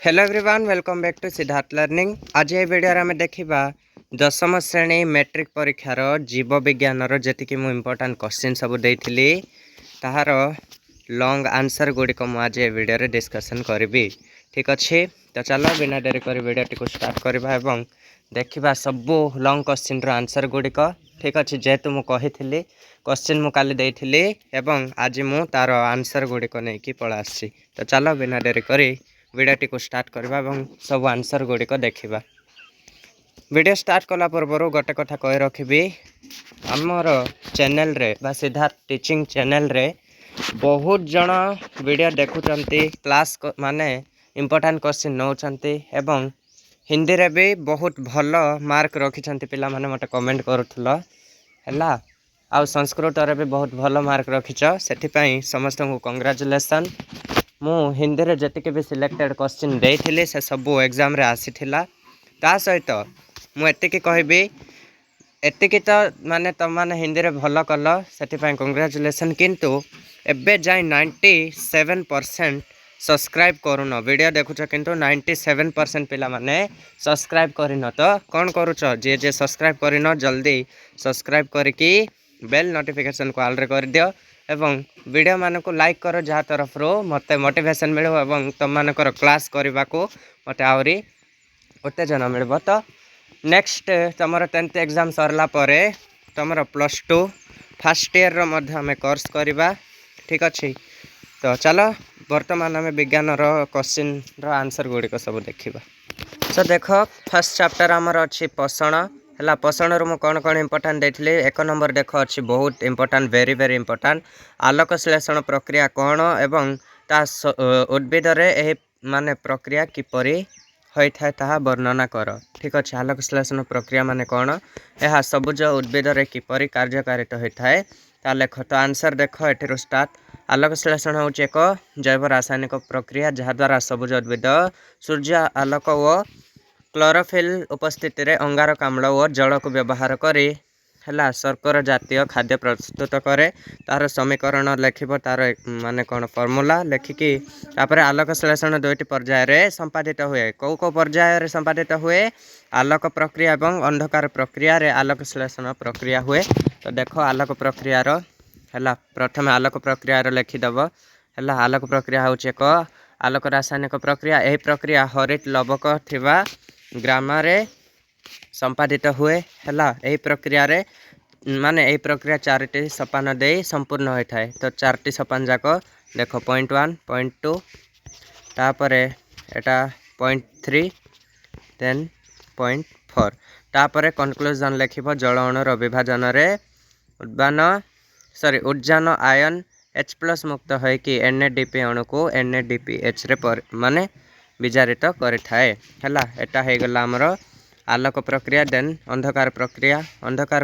Hello everyone welcome back to Siddharth learning. आज ये video आम देखा दशम श्रेणी मैट्रिक परीक्षार जीव विज्ञान जी मुझे इंपोर्टाट क्वेश्चन सब देती ताहार लॉन्ग आंसर गुड़िक मुझे ये वीडियो डिस्कसन करी। ठीक अच्छे तो चलो बिना डेरी कर वीडियो को स्टार्ट करवा देखा सबू लॉन्ग क्वेश्चन आंसर गुड़िक। ठीक अच्छे जेहेतु मुझे कही क्वेश्चन मुझे आज मु तार आंसर गुड़िक नहीं पड़ा आसी। तो चलो बिना डेरी करी वीडियोटी को स्टार्ट करवा सब आंसर गुड़िक देखा। वीडियो स्टार्ट कला पूर्व गोटे कथा कही रखी आमर चैनल रे बा सिद्धार्थ टीचिंग चैनल रे बहुत जन वीडियो देखुंट क्लास माने इंपोर्टाट क्वेश्चन नौकरी एवं हिंदी रे भी बहुत भल मार्क रखिंट पिला माने मते कमेंट करुल है आ संस्कृत रे भी बहुत भल मार्क रखिच से समस्त को कंग्रेचुलेसन। मु हिंदी रे जतिके भी सिलेक्टेड क्वेश्चन देइथिले से सबू एग्जाम रे आसीथिला। ता सहित मुझे कहबी एतिकी तो माने तुम मैंने हिंदी रे भल कल से कंग्रेचुलेसन किंतु एबे जाए 97% सब्सक्राइब करुन वीडियो देखुच किंतु 97% पिला माने सब्सक्राइब करिन। तो कौन करुच जे जे सब्सक्राइब करिन जल्दी सब्सक्राइब करके बेल नोटिफिकेशन को ऑल रे कर दियो एवं वीडियो मान को लाइक करो जहाँ तरफ रो मते मोटिवेशन मिले और तुम मानकर क्लास करने को मते आहरी उत्तेजना मिल। तो नेक्स्ट तुम 10th एग्जाम सरला परे तुम +2 फर्स्ट ईयर रो मध्य आमे कोर्स करवा। ठीक अच्छे तो चलो वर्तमान आम विज्ञान क्वेश्चन रो आंसर गुड़िक सब देखा। तो देख फर्स्ट चैप्टर आमर अच्छी पोषण है। पोषण रु कौन कौन इंपोर्टाट देती एक नंबर देख अच्छी बहुत इंपोर्टाट वेरी वेरी इंपोर्टाट आलोक श्लेषण प्रक्रिया कौन एवं ता उद्भिद रे माने प्रक्रिया किपरि होता है ताहा वर्णना कर। ठीक अच्छे आलोक श्लेषण प्रक्रिया माने कौन यह सबुज उद्भिद रे किपरि कार्यकारित होता है ता लेख। तो आंसर देख एठिरु स्टार्ट आलोक श्लेषण हूँ एक जैव रासायनिक प्रक्रिया जहाद्वारा सबुज उद्भिद सूर्य आलोक व क्लोरोफिल उपस्थिति रे अंगारकाम्ल और जल को व्यवहार करी है शर्कर जातीय खाद्य प्रस्तुत करे। तार समीकरण लेखिब तार माने कौन फॉर्मूला लेखिकी तापर आलोक श्लेषण दुईटी पर्याय रे संपादित हुए कौ कौ पर्याय रे संपादित हुए आलोक प्रक्रिया एवं अंधकार प्रक्रिया रे आलोक श्लेषण प्रक्रिया हुए। तो देख आलोक प्रक्रिया रो है प्रथम आलोक प्रक्रिया लिखिदेव है आलोक प्रक्रिया हूँ एक आलोक रासायनिक प्रक्रिया। यही प्रक्रिया हरित लवक थिबा ग्राम रे संपादित हुए है। यही प्रक्रिया रे माने यही प्रक्रिया 4टी सोपान दे संपूर्ण होता है। तो 4टी सोपान जाक देख पॉइंट 1 पॉइंट 2 तापर एटा पॉइंट 3 देन पॉइंट 4 तापर कनक्लूजन लिखिब जल अणुर विभाजन रे उद्जान आयन H+ मुक्त हो कि NADP अणु को NADPH रे माने विजारित करें है। एटा हो गला आमर आलोक प्रक्रिया। देन अंधकार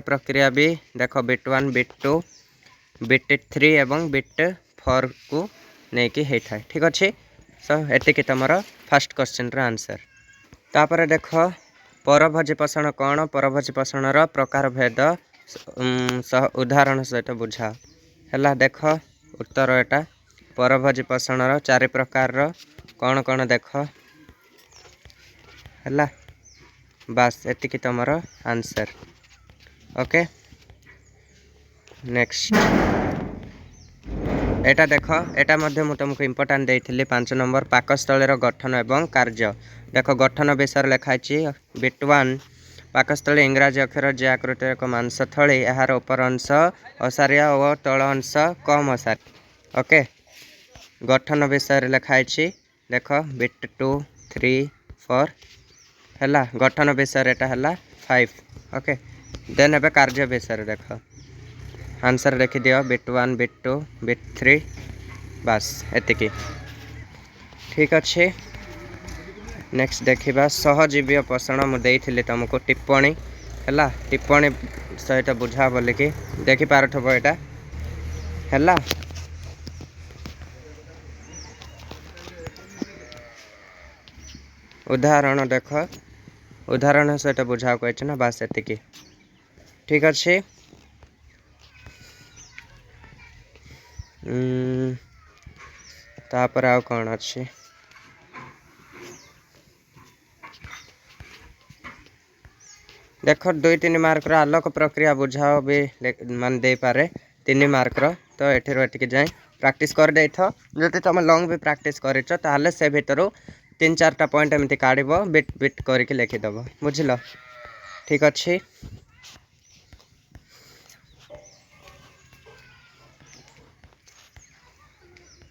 प्रक्रिया भी देख बिट 1 बिट 2 बिट 3 एवं बिट 4 को लेकिन होता है। ठीक अच्छे सो एतिकी तुम फर्स्ट क्वेश्चन आंसर। तापर देख परभोजी पोषण कौन परभोजी पोषण प्रकार भेद उदाहरण सहित बुझा है। देख उत्तर एटा परभोजी पोषण 4 प्रकार कौन कौन देख है बास एतिकी तुमर आंसर। ओके नेक्स्ट एटा देख एटा मध्य मु तुमको इंपोर्टाट देइथिली 5 नंबर पाकस्थली गठन एवं कार्य। देख गठन विषय लिखाई बिट 1 पाकस्थली इंग्राजी अक्षर जे आकृतिर एक मांसथली यार उपर अंश असारिया और तल अंश कम असारिया। ओके गठन विषय लिखाई देख बिट 2 3 4 है गठन विषय एटा है 5। ओके देन एबे कार्य विषय देख आंसर देखी दियो बिट 1 बिट 2 बिट 3 बस एतिकी। ठीक अच्छे नेक्स्ट देखा सहजीवी पोषण मुझे तुमको टिप्पणी है टिप्पणी सहित बुझा बोलिकी देखिपारथब यहाँ है। उदाहरण देख उदाहरण सहित बुझा कही ना बास एतिकी। ठीक अच्छे तापर आउ कौन अच्छी देख 2-3 मार्क आलोक प्रक्रिया बुझाओ भी मान दे पारे 3 मार्क तो ये जाए प्रैक्टिस कर दे जदि तुम लंग भी प्रैक्टिस कर से भितर 3-4टा पॉइंट एमती काढ़ बिट बिट करके लिखिदेव बुझल ठीक अच्छे।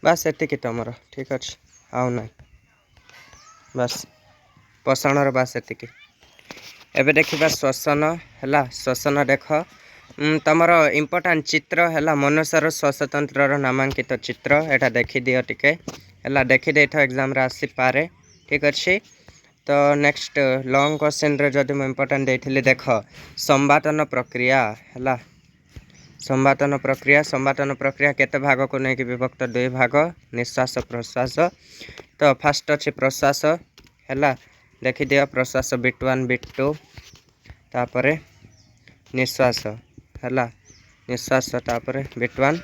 बस एतिक तुम ठीक अच्छे आउ ना बस पोषण बस एतिक। एबे देखिबा श्वसन है श्वसन देख तुमर इम्पोर्टाट चित्र है मनुष्यर श्वासतंत्र नामांकित चित्र एटा देखी दियो टिके है देखी दे एग्जाम आसी पारे ठीक अच्छे। तो नेक्स्ट लॉन्ग क्वेश्चन रे जदि मैं इम्पोर्टाट देथिली देख संवादन प्रक्रिया है संवादन प्रक्रिया केते भाग को लेकिन विभक्त 2 भाग निश्वास प्रश्वास। तो फास्ट अच्छे प्रश्वास है देखी दियो प्रश्वास बिट 1 बिट 2 तापर निश्वास है निश्वास तापर बिट 1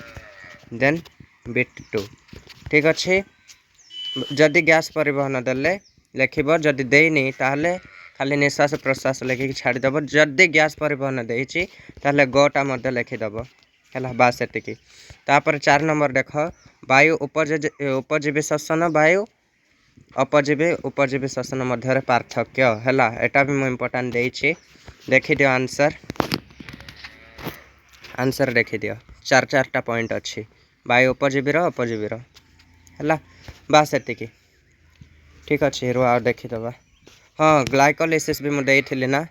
देन बिट 2 ठीक अच्छे। जदि गैस परिवहन देले लिखब जदि देनी ताहले खाली निश्वास प्रश्वास लिखिक छाड़देव जदि गैस परिवहन देती ताहले गोटा मध्य लिखिदेव है बास एतिकी। तापर 4 नंबर देख वायु उपजीवी श्वसन वायु उपजीवी श्वसन मध्य पार्थक्य है एटा भी मुझे इम्पोर्टाट देछि देखी दियो आंसर देखी दियो 4-4टा पॉइंट अच्छी वायु उपजीवी है बास एतिकी ठीक अच्छे रो आ देखीदबा। हाँ ग्लाइकोलिसिस भी मुझे देती ना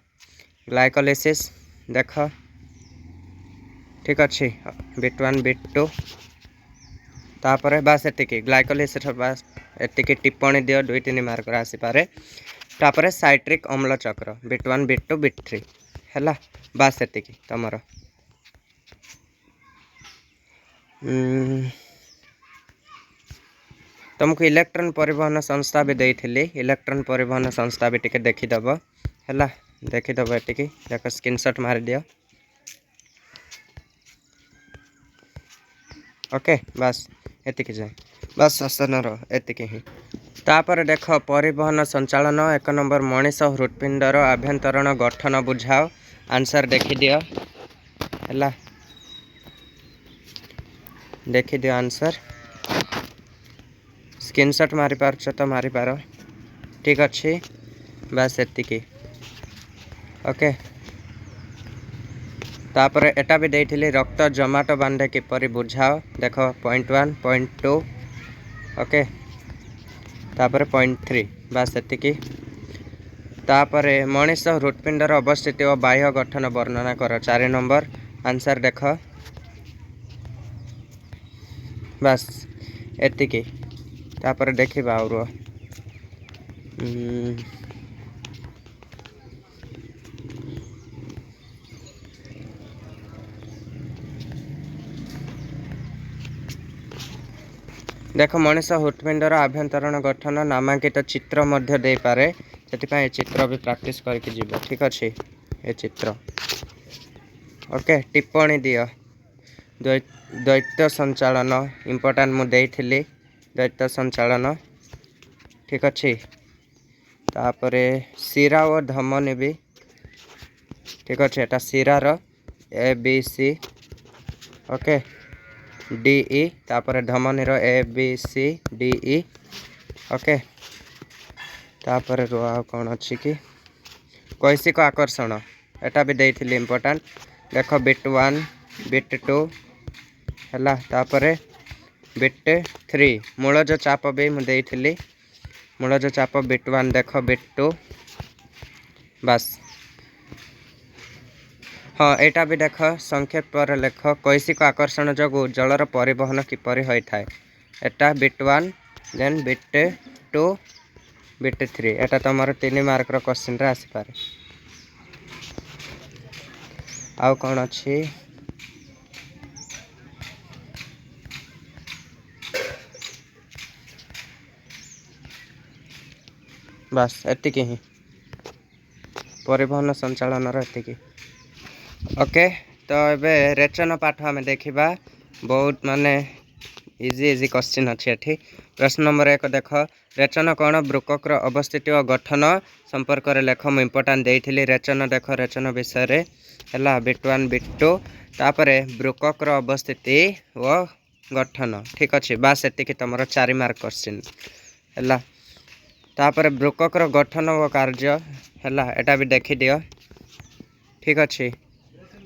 ग्लाइकोलिसिस देख ठीक अच्छे बिट 1 बिट 2 तापर बास एतिकी ग्लाइकोलिसिस बास एतिकी टिप्पणी दियो 2-3 मार्क आसीपे। तापर साइट्रिक अम्ल चक्र बिट 1 बिट 2 बिट 3 है बास एतिकी तुमर। तुमको इलेक्ट्रॉन परिवहन संस्था भी देती इलेक्ट्रॉन परिवहन संस्था भी टिके देखीदेव है देखीदेव ये देख स्क्रीनशॉट मार दियो ओके बस एतिक जाए बस श्वसन एतिक ही। तापर देख परिवहन संचालन 1 नंबर मनीष हृत्पिंडर आभ्यंतरण गठन बुझाओ आंसर देखी दियो है देखी दियो आंसर स्क्रीनशॉट मारी पार तो मारी पार ठीक अच्छे बस एतिकी ओके। तापर एटा भी देती रक्त जमाट बांधे किपरि बुझाओ देख पॉइंट 1 पॉइंट 2 ओके तापर पॉइंट 3 बस एतिकी। तापर मनीष हृत्पिंडर अवस्थित और बाह्य गठन वर्णना कर 4 नंबर आंसर देख बस एतिकी। तापर देखिबा और देख मनीष हृत्पिंडर आभ्यंतरण गठन नामांकित चित्र मध्य दे पारे से चित्र भी प्रैक्टिस करके जीव ठीक अच्छे ये चित्र ओके। टिप्पणी दियो द्वैत संचालन इम्पोर्टाट मुझे द्वैत संचालन ठीक अच्छे। तापर शिरा और धमनी भी ठीक अच्छे एटा शिरार ABC ओके DE तापर धमनीर ABCDE ओके। तापर रुआ कौन अच्छी कि कैसिक आकर्षण एटा भी देती इम्पोर्टाट देख बिट 1 बिट 2 है तापर बिट 3 मूलज चाप भी मुझे मूलज चाप बिट 1 देख बिट 2 बस। हाँ एटा भी देख संक्षेप पर लेख कैसिक आकर्षण जो जलर परिवहन किपरि होता है एटा बिट 1 देन बिट 2 बिट 3 एटा तुम 3 मार्क क्वेश्चन आसीपे आउ कौन अच्छी बस एतिकी ही परिवहन संचालन एतिकी ओके। तो ये रेचन पाठ आम देखा बहुत माने इजी इजी क्वेश्चन अच्छी एठी। प्रश्न नंबर 1 देख रेचन कौन बृककर अवस्थिति और गठन संपर्क में लेख मुझे इम्पोर्टाट देती रेचन देख रेचन विषय है बिट 1 बिट 2 तापर बृककर अवस्थिति व गठन ठीक अच्छे बास एति तुम 4 मार्क क्वेश्चन है तापर बृककर गठन व कार्य है एटा भी देखी दियो ठीक अच्छे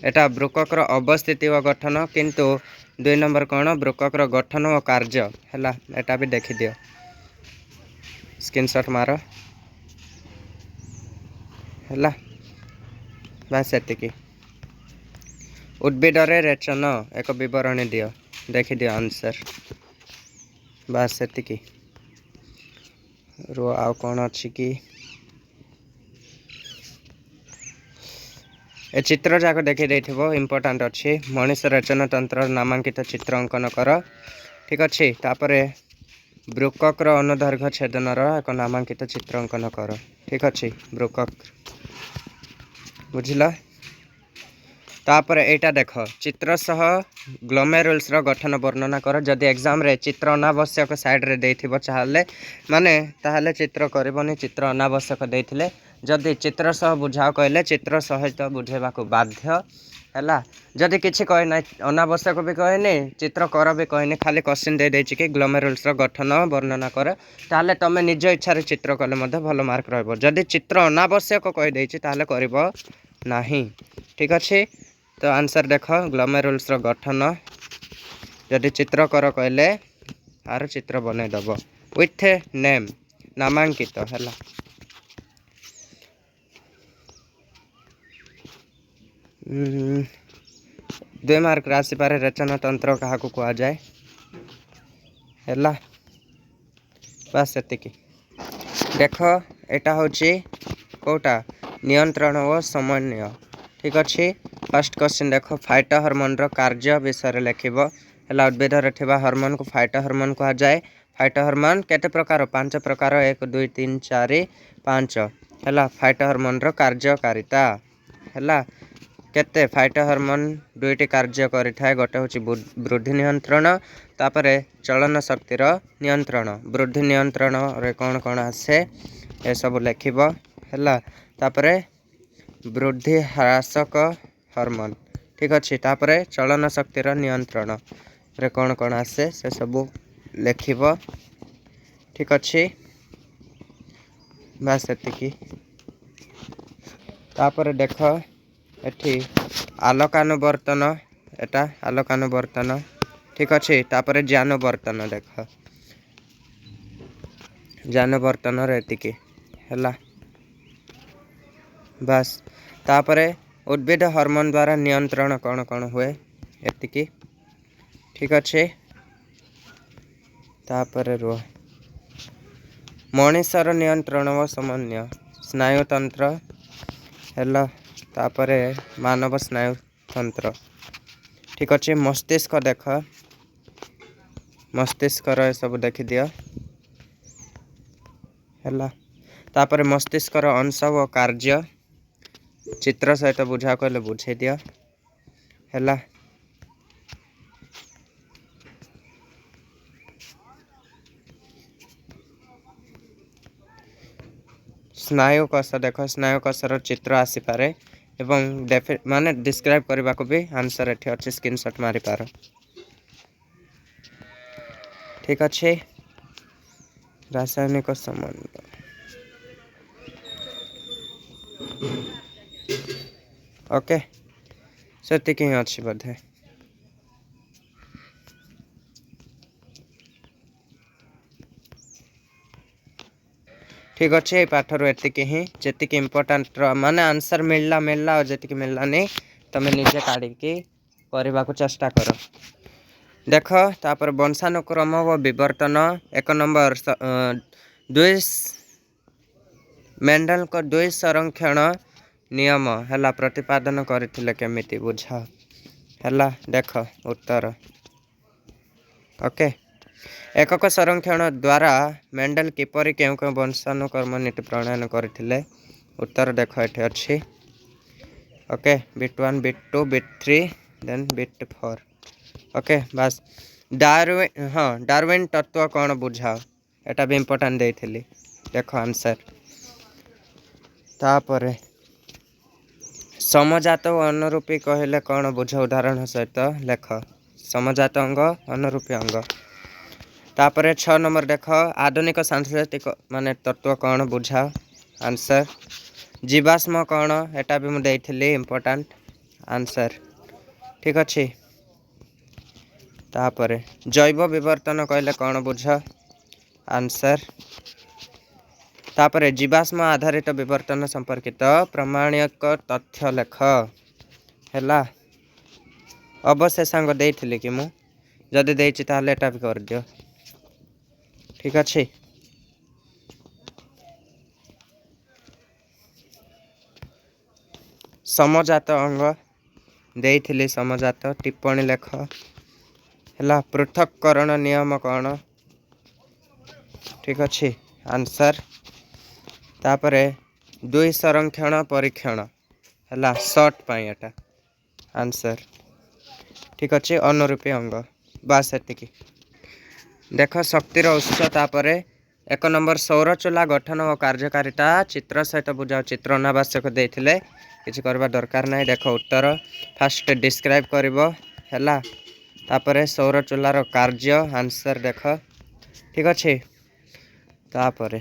एटा बृककर अवस्थिति व गठन किंतु 2 नंबर कौन बृककर गठन व कार्य है एटा भी देखी दियो स्क्रीनशॉट मार है बास एतिकी उद्भिद रेचन एक बरणी दियो देखी दियो आंसर बास एतिकी रो आउ कौन अच्छी कि ए चित्र जाक देखी देथिबो इम्पोर्टाट अच्छी मनीष रेचन तंत्र नामांकित चित्र अंकन कर ठीक अच्छे तापर बृककर अनुदैर्घ्य छेदनर एक नामांकित चित्र अंकन कर ठीक अच्छे बृकक बुझिला तापर एटा देख चित्र सह ग्लोमेरुल्स गठन वर्णना कर जदि एग्जाम रे चित्र अनावश्यक साइड रे देथिबो चाहले माने ताहले चित्र करबनी चित्र अनावश्यक देथिले जदि चित्र सह बुझाओ कहले चित्र सहित बुझेबा को बाध्य है जदि किसी कहना अनावश्यक भी कहनी चित्र कर भी कहनी खाली क्वेश्चन दे देछि कि ग्लोमेरुल्स गठन वर्णना कर ताहले तमे निज इच्छा रे चित्र कले मध्य भल मार्क रहबो जदि चित्र अनावश्यक कहि देछि ताहले करबो नाही ठीक अच्छे तो आंसर देख ग्लोमेरुल्स गठन जदि चित्र कर कहले आर चित्र बनईदेव विथ नेम नामांकित है 2 मार्क राशि पारे रेचन तंत्र क्या कह जाए है बस एतिकी देख एटा हूँ कौटा नियंत्रण व समन्वय ठीक अच्छे फर्स्ट क्वेश्चन देख फाइट हार्मोन कार्य विषय लिखब है उद्भिद हार्मोन को फाइट हार्मोन कह जाए फाइट हार्मोन केते प्रकार 5 प्रकार 1 2 3 4 5 है फाइट हार्मोन कार्यकारिता है केते फाइट हार्मोन 2टी कार्य करिथाए गोटे हूँ वृद्धि नियंत्रण तापर चलन शक्तिर नियंत्रण वृद्धि नियंत्रण रे कौन कौन आसे ये सब लिखब है तापर वृद्धि ह्रासक हार्मोन ठीक अच्छे तापर चलन शक्तिर नियंत्रण रे कौन कौन आसे से सब लिखब ठीक अच्छे बास एतिकी तापर देख एठी आलोकानुवर्तन एटा आलोकानुवर्तन ठीक अच्छे तापर ज्ञानवर्तन देख ज्ञानवर्तन एतिकी है बस तापर उद्भिद हार्मोन द्वारा नियंत्रण कौन कौन हुए एतिकी ठीक अच्छे तापर रो मनीषर नियंत्रण व समन्वय स्नायुतंत्र है तापर मानव स्नायुतंत्र ठीक अच्छे मस्तिष्क देख मस्तिष्क सब देखी दियो है तापर मस्तिष्कर अंश व कार्य चित्र सहित बुझा कहले बुझे दियो है स्नायुकोश देख स्नायुकोशर चित्र आसीपे एवं माने डिस्क्राइब करने को भी आंसर एठी अच्छे स्क्रीनशॉट मारी पार ठीक अच्छे रासायनिक समन्वय ओके सेतिक ही अच्छी बोधे ठीक अच्छे पाठर एतिक ही जी इम्पोर्टाट माने आंसर मिलला और जी मिलला नहीं तुम निजे काढ़ी करने को चेष्टा कर देख तापर वंशानुक्रम व विवर्तन 1 नंबर 2 मेंडल को 2 संरक्षण नियम है प्रतिपादन करथिले केमिति बुझा है देख उत्तर ओके एकक संरक्षण द्वारा मेंडल किपरि केउ केउ वंशानुक्रम नीति प्रणयन करथिले उत्तर देख एठी अछि okay bit 1 bit 2 bit 3 then bit 4 okay बस डार्विन हाँ डार्विन तत्व कौन बुझाओ एटा भी इम्पोर्टाट देइथिली देख आंसर। तापरे समजात और अनुरूपी कहले कौन बुझ उदाहरण सहित लेख समजात अंग अनुरूपी अंग। तापरे 6 नंबर देख आधुनिक सांस्कृतिक माने तत्व कौन बुझाओ आंसर। जीवाश्म कौन एटा भी मुझे देइथिली इम्पोर्टाट आंसर ठीक अच्छे। तापरे जैव विवर्तन कहले कौन बुझ आंसर। तापरे जीवाश्म आधारित विवर्तन संपर्कित प्रमाणिक तथ्य लेख हैला। अवश्य सांग देइथिली कि मु जदि देइछि ताले एटा भी कर दियो ठीक अच्छे। समजात अंग देइथिली समजात टिप्पणी लेख हैला। पृथक्करण नियम कौन ठीक अच्छे आंसर। तापरे दुई संरक्षण परीक्षण हैला शॉर्ट पाई एटा आंसर ठीक अच्छे अनुरूपी अंग बास एतिकी। देख शक्तिर उत्स। तापरे 1 नंबर सौर चूल्हा गठन और कार्यकारिता चित्र सहित बुझाओ चित्र अनावश्यक देइथिले किछि करबा दरकार नहीं। देख उत्तर फास्ट डिस्क्राइब करिवो हैला। तापरे सौर चूल्हार कार्य आंसर देख ठीक अच्छे। तापरे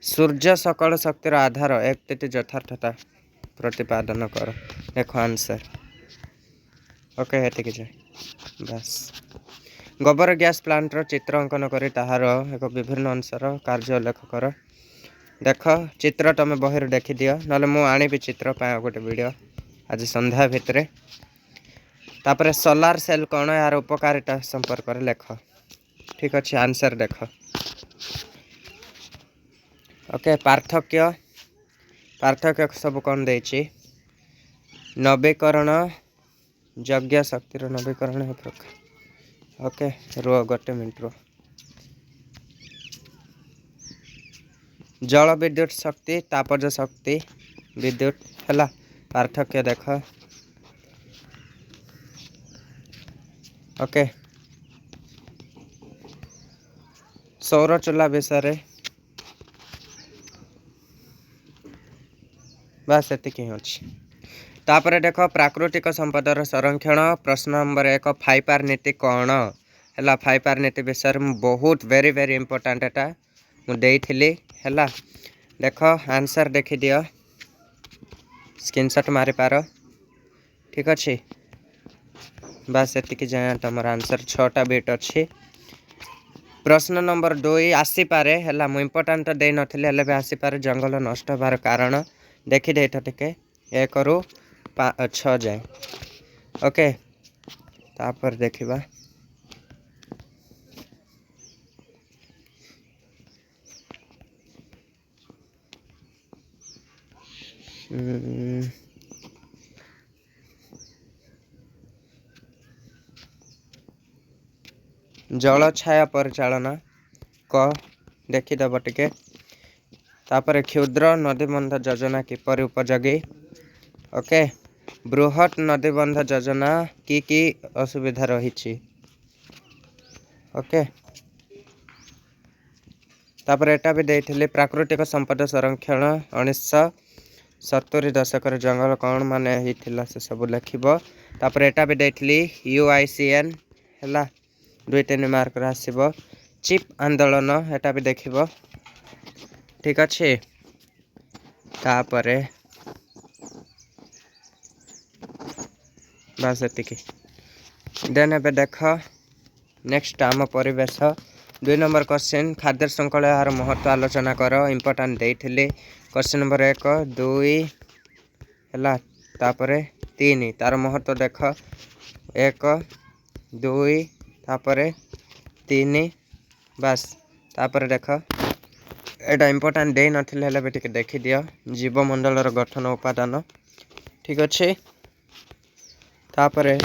सूर्य सकल शक्तिर आधार एक तिथि यथार्थता प्रतिपादन कर देख आंसर ओके हेतिक जाए बस। गोबर गैस प्लांट चित्र अंकन कर ताहार एक विभिन्न अंशर कार्य उल्लेख कर देख चित्र तुम बही देखी दियो ना मु आनी चित्र पाए गोटे वीडियो आज संध्या भितर। तापर सोलार सेल कौन यार उपकारिता संपर्क लेख ठीक अच्छे आंसर देख ओके। पार्थक्य पार्थक्य सब कौन देछि नवीकरण यज्ञ शक्तिर नवीकरण प्रकार ओके रो गोटे मिनट रो। जल विद्युत शक्ति तापज शक्ति विद्युत हैला पार्थक्य देख ओके। सौर चूल्हा विषय बस एतिक ही अच्छी। तापर देख प्राकृतिक संपदर संरक्षण प्रश्न नंबर 1 फाइपार नीति कौन है। फाइपार नीति विषय में बहुत वेरी वेरी इंपोर्टेंट एटा मुझे हैला। देख आंसर देखी दियो स्क्रीनशॉट मारी पार ठीक अच्छे बस एतिक जाए तुम आंसर 6टा बिट अच्छी। प्रश्न नंबर 2 आसीपे है मुझे इंपोर्टाट दे नी आसीपे जंगल नष्ट होबार कारण देखी दे टिके 1 ରୁ 6 जाए ओके। तापर देखिबा जल छाया परिचालन क देखीदेव टिके। तापर क्षुद्र नदीबंध योजना किपर उपयोगी ओके। बृहत नदीबंध योजना की असुविधा रही ओके। तापर एटा भी देइथिले प्राकृतिक संपद संरक्षण 1970 दशक जंगल कौन माने हिथिला से सब लिखिबो। तापर एटा भी देइथिली UICN हैला 2-3 मार्क आसीबो। चिप आंदोलन एटा भी देखिबो ठीक अच्छे। तापरे बस एतिकी देन ए देख नेक्स्ट आम परिवेश 2 नंबर क्वेश्चन खाद्य श्रृंखला यार महत्व आलोचना कर इंपोर्टाट देइथिले। क्वेश्चन नंबर 1 2 हैला तापरे 3 तार महत्व देख 1 2 तापरे 3 बस। तापर देख एटा इंपोर्टाट दे नथिले भी टिके देखी दियो जीवमंडलर गठन उपादान ठीक अच्छे। तापरे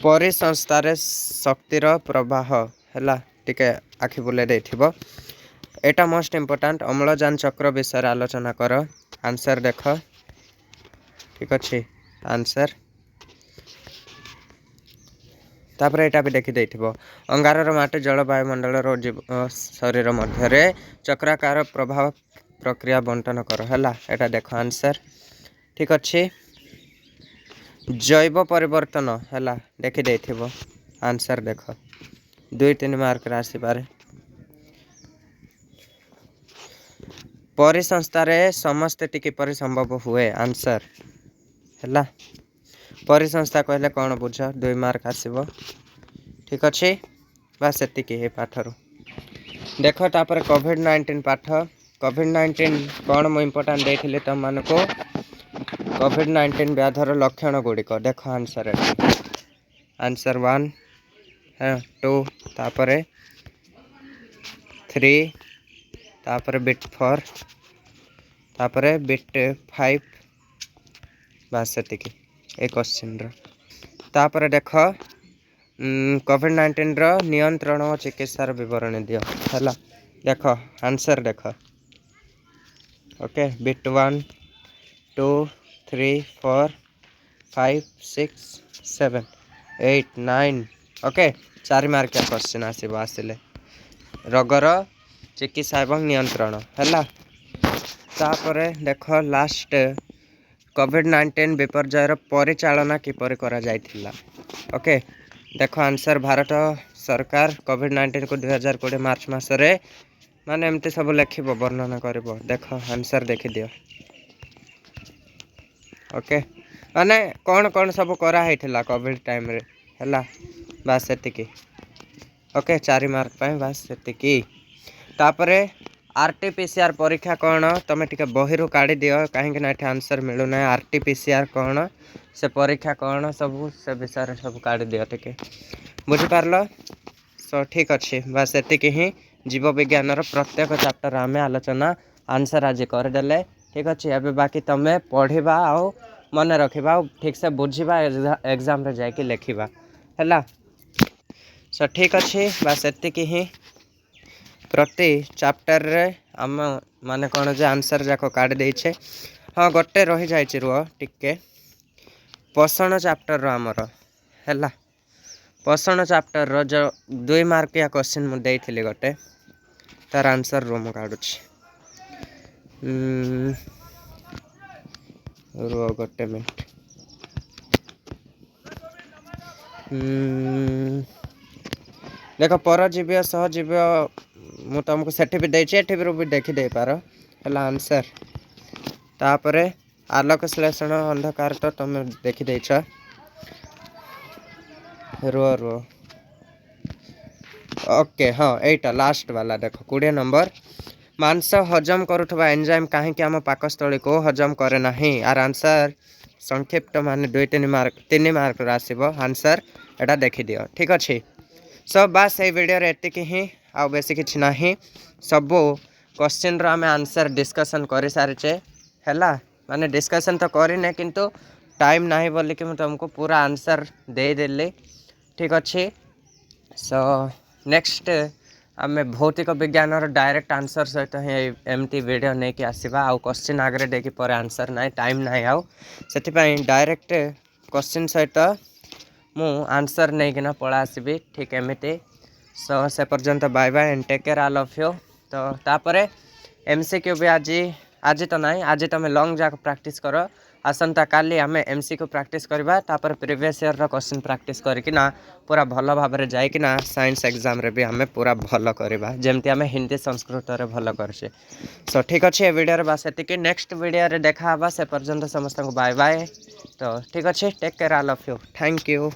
परिसंस्थार शक्तिर प्रवाह हैला टिके आखि बुले देथिबो। एटा मोस्ट इंपोर्टाट अम्लजान चक्र विषय आलोचना कर आंसर देख ठीक अच्छे आंसर तापर यहाँ भी देखी अंगार माटी जल वायुमंडल जीव शरीर मध्य चक्राकार प्रभाव प्रक्रिया बंटन कर है यहाँ देख आंसर ठीक अच्छे जैव परिवर्तन है देखी आंसर देख 2-3 मार्क आसपारे परिसंस्था समस्ते किपर संभव हुए आंसर है परिसंस्था कहले कौन बुझ 2 मार्क आसब ठीक अच्छे बस ये पाठर देख तापर कोविड-19 पाठ कोविड-19 कौन मुझे इम्पोर्टाट देती तुम मान को कोविड-19 व्याधर लक्षण गुड़िक देख आंसर आंसर 1 है 2 तापर 3 तापर बिट 4 तापर बिट 5 बस से क्वेश्चन तापर देख कोविड-19 रो नियंत्रण और चिकित्सार विवरण दियो है देख आंसर देख okay bit 1 2 3 4 5 6 7 8 9 okay 4 mark question आसिले रोगर चिकित्सा एवं नियंत्रण है तापर देख लास्ट कोविड-19 विपर्ययर परिचालना किपर करा जायथिला ओके देख आंसर भारत सरकार कोविड-19 को 2020 मार्च मासरे माने एमती सब लिखब वर्णना कर देख आंसर देखी दियो ओके माने कौन कौन सब कराई कोविड टाइम रे है बस से ओके 4 मार्क पाए बस से तापर आरटीपीसीआर परीक्षा कौन तुम टे बही काढ़ी दियो कहीं आंसर मिलूना आरटीपीसीआर कौन से परीक्षा कौन सब से विषय सब काढ़ी दियो टे बुझिपार सो ठीक अच्छे बस ये ही जीव विज्ञान प्रत्येक चैप्टर आम आलोचना आंसर आज करदे ठीक अच्छे अभी बाकी तुम्हें पढ़ा आउ मन रखा ठीक से बुझा एग्जाम रे जाके लिखा है सो ठीक अच्छे बस ये ही प्रति चैप्टर रे आम माने कौन जे आंसर जाक काढ़ देछे हाँ गोटे रही जाइए रुह टिके पोषण चैप्टर आमर है पोषण चैप्टर रो जो 2 मार्क या क्वेश्चन मुझे गोटे तार आंसर रो मु काढ़ुछि रुह गोटे मिनट देख परजीवी सहजीवी मु तुमको सेठी भी देछि एठी भी देखी दे पार है आंसर तापर आलोक श्लेषण अंधकार तो तुम देखी देछ रुह रुह ओके हाँ यहीटा लास्ट वाला देख 20 नंबर मांस हजम करुवा एंजाइम कहीं आम पाकस्थली को हजम करे नहीं आर आंसर संक्षिप्त मान 2-3 मार्क 3 मार्क आसब आंसर एटा देखी दियो ठीक अच्छे सो बस ये वीडियो एतिकी ही आ बेसी किछि नाही सबू क्वेश्चन रो आम आंसर डिस्कशन कर सारिचे है माने डिस्कशन तो करने किंतु टाइम नाही बोली कि तुमको पूरा आंसर दे देली ठीक अच्छे सो नेक्स्ट आम भौतिक विज्ञान डायरेक्ट आंसर सहित एमती वीडियो नहीं कि आसवा आउ क्वेश्चन आगे देकी पर आंसर ना टाइम ना आउ से डायरेक्ट क्वेश्चन सहित मु आंसर नहीं कि पड़ा आसबि ठीक एमती सो से पर्यंत bye bye and take care all of you तो तापर एमसीक्यू भी आज तो ना आज तुम लॉन्ग जाक प्रैक्टिस कर आसंता काली आम एमसीक्यू प्रैक्टिस करवा तापर प्रीवियस ईयर रो क्वेश्चन प्रैक्टिस करकिना पूरा भल भाव जाइकिना साइंस एग्जाम रे भी आम पूरा भल करवा जमती आम हिंदी संस्कृत रे भल करछे सो ठीक अच्छे ये वीडियो बस एतिकी नेक्स्ट वीडियो रे देखा से पर्यंत समस्त को बाय बाय तो ठीक अच्छे take care all of you thank you.